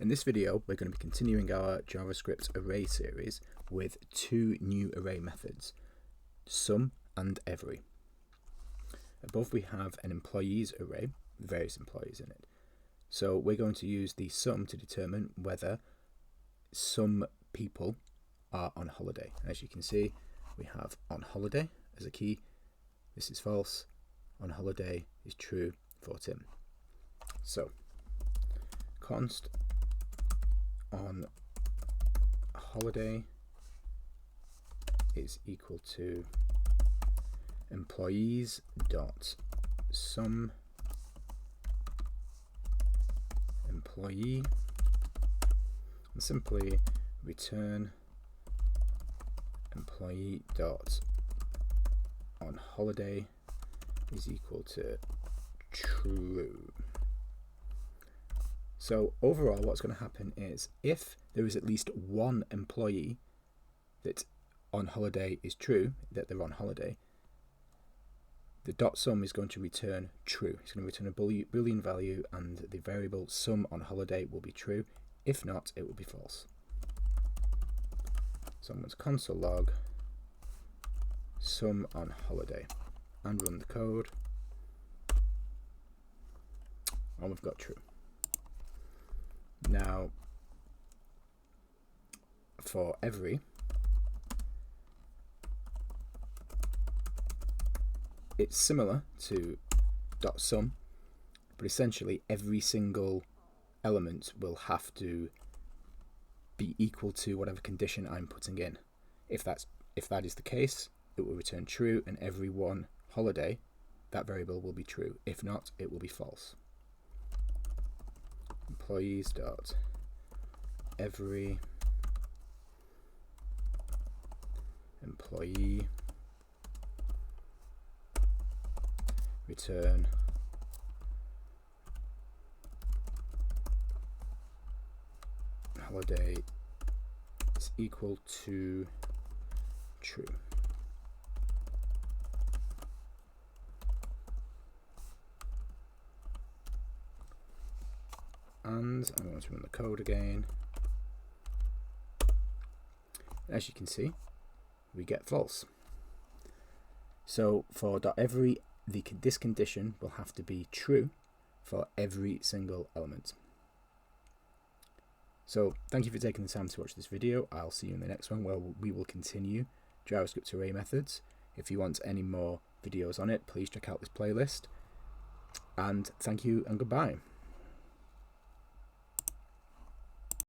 In this video, we're going to be continuing our JavaScript array series with two new array methods, sum and every. Above we have an employees array with various employees in it. So we're going to use the sum to determine whether some people are on holiday. As you can see, we have on holiday as a key. This is false. On holiday is true for Tim. So const on holiday is equal to employees dot sum employee, and simply return employee dot on holiday is equal to true. So overall, what's going to happen is if there is at least one employee that on holiday is true, that they're on holiday, the dot sum is going to return true. It's going to return a boolean value, and the variable sum on holiday will be true. If not, it will be false. So I'm going to console log sum on holiday and run the code, and we've got true. Now for every, it's similar to dot sum, but essentially every single element will have to be equal to whatever condition I'm putting in. If that is the case, it will return true, and every one holiday, that variable will be true. If not, it will be false. Employees dot every employee return holiday is equal to true. And I'm going to run the code again. As you can see, we get false. So for .every, this condition will have to be true for every single element. So thank you for taking the time to watch this video. I'll see you in the next one where we will continue JavaScript array methods. If you want any more videos on it, please check out this playlist. And thank you and goodbye.